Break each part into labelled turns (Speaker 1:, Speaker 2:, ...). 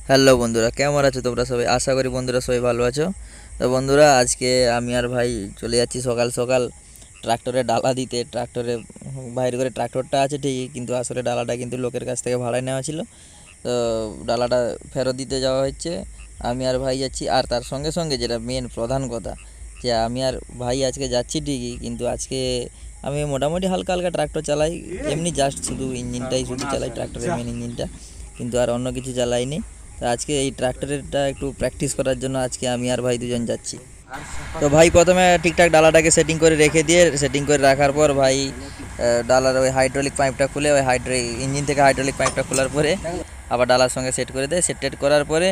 Speaker 1: Hello বন্ধুরা, কেমন আছো তোমরা সবাই? আশা করি বন্ধুরা সবাই ভালো আছো। তো বন্ধুরা, আজকে আমি আর ভাই চলে যাচ্ছি সকাল সকাল ট্রাক্টরে ডালা দিতে। ট্রাক্টরে বাইরে করে ট্রাক্টরটা আছে ঠিকই, কিন্তু আসলে ডালাটা কিন্তু লোকের কাছ থেকে ভাড়ায় নেওয়া ছিল। তো ডালাটা ফেরত দিতে যাওয়া হচ্ছে। আমি আর ভাই যাচ্ছি, আর তার সঙ্গে সঙ্গে যেটা মেন প্রধান কথা, যে আমি আর ভাই আজকে যাচ্ছি ঠিকই, কিন্তু আজকে আমি মোটামুটি হালকা হালকা ট্রাক্টর চালাই। এমনি জাস্ট শুধু ইঞ্জিনটাই শুধু চালাই, ট্রাক্টরের মেন ইঞ্জিনটা, কিন্তু আর অন্য কিছু চালাইনি। তো আজকে এই ট্রাক্টরেরটা একটু প্র্যাকটিস করার জন্য আজকে আমি আর ভাই দুজন যাচ্ছি। তো ভাই প্রথমে ঠিকঠাক ডালাটাকে সেটিং করে রেখে দিয়ে, সেটিং করে রাখার পর ভাই ডালার ওই হাইড্রোলিক পাইপটা খুলে, ওই ইঞ্জিন থেকে হাইড্রোলিক পাইপটা খোলার পরে আবার ডালার সঙ্গে সেট করে দেয়। সেট করার পরে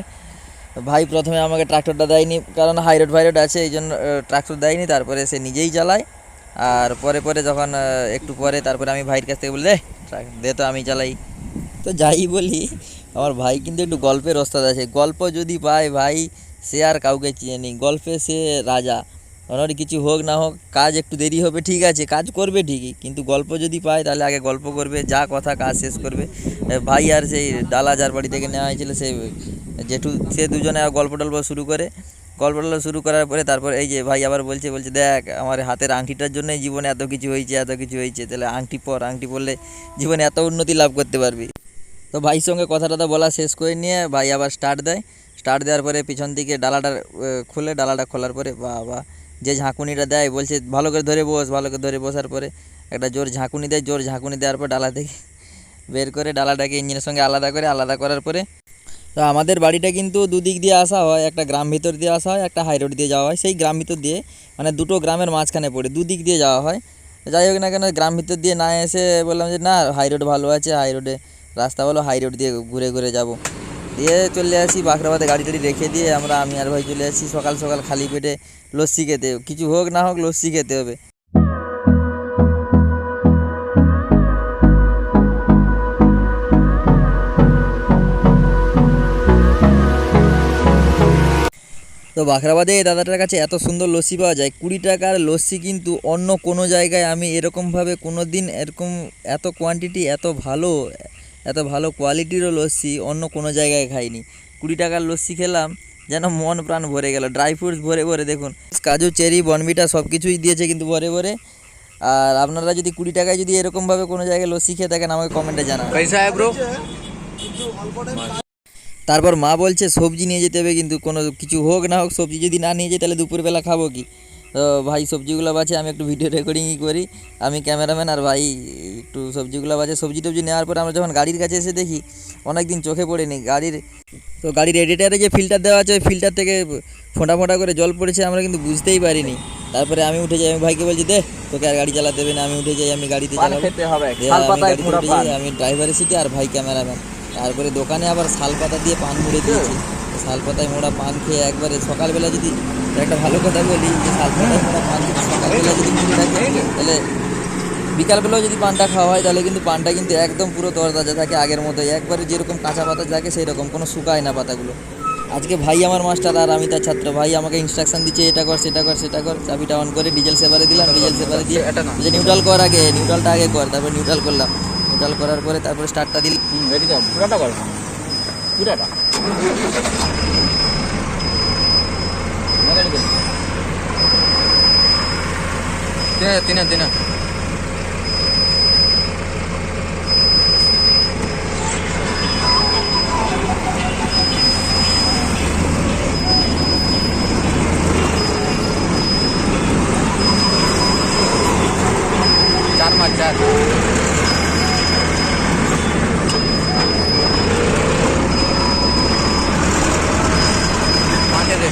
Speaker 1: ভাই প্রথমে আমাকে ট্রাক্টরটা দেয়নি, কারণ হাইরোড ফাইরোড আছে এই জন্য ট্রাক্টর দেয়নি। তারপরে সে নিজেই চালায়। আর পরে পরে যখন একটু পরে তারপরে আমি ভাইয়ের কাছ থেকে বলি, দে তো আমি চালাই। তো যাই বলি, আমার ভাই কিন্তু একটু গল্পের ওস্তাদ আছে। গল্প যদি পায় ভাই, সে আর কাউকে চিনে নেই, গল্পে সে রাজা। ওনার কিছু হোক না হোক, কাজ একটু দেরি হবে ঠিক আছে, কাজ করবে ঠিকই, কিন্তু গল্প যদি পায় তাহলে আগে গল্প করবে, যা কথা কাজ শেষ করবে। ভাই আর সেই ডালা যার বাড়ি থেকে নেওয়া হয়েছিল সে জেঠু, সে দুজনে গল্প টল্প শুরু করে। গল্প টল্প শুরু করার পরে তারপর এই যে ভাই আবার বলছে, দেখ আমার হাতের আংটিটার জন্যই জীবনে এত কিছু হয়েছে, এত কিছু হয়েছে, তাহলে আংটি পর, আংটি পরলে জীবনে এত উন্নতি লাভ করতে পারবি। তো ভাইয়ের সঙ্গে কথা টথা বলা শেষ করে নিয়ে ভাই আবার স্টার্ট দেয়। স্টার্ট দেওয়ার পরে পিছন দিকে ডালাটা খুলে, ডালাটা খোলার পরে বাবা যে ঝাঁকুনিটা দেয়, বলছে ভালো করে ধরে বস, ভালো করে ধরে বসার পরে একটা জোর ঝাঁকুনি দেয়। জোর ঝাঁকুনি দেওয়ার পর ডালা থেকে বের করে ডালাটাকে ইঞ্জিনের সঙ্গে আলাদা করে, আলাদা করার পরে তো আমাদের বাড়িটা কিন্তু দুদিক দিয়ে আসা হয়, একটা গ্রাম ভিতর দিয়ে আসা হয়, একটা হাই রোড দিয়ে যাওয়া হয়। সেই গ্রাম ভিতর দিয়ে, মানে দুটো গ্রামের মাঝখানে পড়ে দুদিক দিয়ে যাওয়া হয়। যাই হোক না কেন, গ্রাম ভিতর দিয়ে না এসে বললাম যে না, হাই রোড ভালো আছে, হাই রোডে রাস্তা ভালো, হাই রোড দিয়ে ঘুরে ঘুরে যাব। দিয়ে চলে আসি বাঁকড়াবাদে, গাড়ি টাড়ি রেখে দিয়ে আমি আর ভাই চলে আসি সকাল সকাল খালি পেটে লস্যি খেতে। কিছু হোক না হোক লস্যি খেতে হবে। তো বাখরাবাদে এই দাদাটার কাছে এত সুন্দর লস্যি পাওয়া যায়, 20 টাকার লস্যি কিন্তু অন্য কোনো জায়গায় আমি এরকমভাবে কোনো দিন এরকম এত কোয়ান্টিটি, এত ভালো কোয়ালিটিরও লস্যি অন্য কোনো জায়গায় খাইনি। 20 টাকার লস্যি খেলাম, যেন মন প্রাণ ভরে গেল। ড্রাই ফ্রুটস ভরে ভরে, দেখুন কাজু, চেরি, বনবিটা সব কিছুই দিয়েছে কিন্তু ভরে ভরে। আর আপনারা যদি 20 টাকায় যদি এরকমভাবে কোনো জায়গায় লস্যি খেয়ে থাকেন, আমাকে কমেন্টে জানান। তারপর মা বলছে সবজি নিয়ে যেতে হবে, কিন্তু কোনো কিছু হোক না হোক সবজি যদি না নিয়ে যাই তাহলে দুপুরবেলা খাবো কি। তো ভাই সবজিগুলো বাছে, আমি একটু ভিডিও রেকর্ডিংই করি, আমি ক্যামেরাম্যান আর ভাই একটু সবজিগুলো বাছে। সবজি টবজি নেওয়ার পর আমরা যখন গাড়ির কাছে এসে দেখি, অনেক দিন চোখে পড়েনি গাড়ির এডিটারে যে ফিল্টার দেওয়া আছে, ওই ফিল্টার থেকে ফোঁটা ফোঁটা করে জল পড়েছে, আমরা কিন্তু বুঝতেই পারিনি। তারপরে আমি উঠে যাই, আমি ভাইকে বলছি দে, তোকে আর গাড়ি চালাতে হবে না, আমি উঠে যাই, আমি গাড়িতে চালাবো। আমি ড্রাইভারের সিটে আর ভাই ক্যামেরাম্যান। তারপরে দোকানে আবার শাল পাতা দিয়ে পান মুড়ে দিয়েছি। শাল পাতায় মোড়া পান খেয়ে একবারে সকালবেলা যদি, একটা ভালো কথা বলি, যে শাল পাতায় মোড়া পান যদি সকালবেলা যদি মুড়ে থাকে, তাহলে বিকালবেলাও যদি পানটা খাওয়া হয় তাহলে কিন্তু পানটা কিন্তু একদম পুরো তরতাজা থাকে, আগের মতোই একবারে যেরকম কাঁচা পাতা থাকে সেই রকম, কোনো শুকায় না পাতাগুলো। আজকে ভাই আমার মাস্টার আর আমি তার ছাত্র। ভাই আমাকে ইনস্ট্রাকশন দিচ্ছে, এটা কর সেটা কর সেটা কর। চাবিটা অন করে ডিজেল সেভারে দিলাম, ডিজেল সেভারে দিয়ে যে নিউট্রাল কর, আগে নিউট্রালটা আগে কর, তারপর নিউট্রাল করলাম। নিউট্রাল করার পরে তারপরে স্টার্টটা দিলাম। তিনা চার মাস চার মাঠে রে।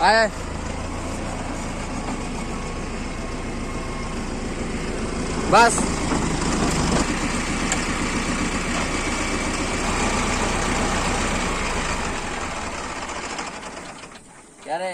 Speaker 1: আয় বাস। ক্যারে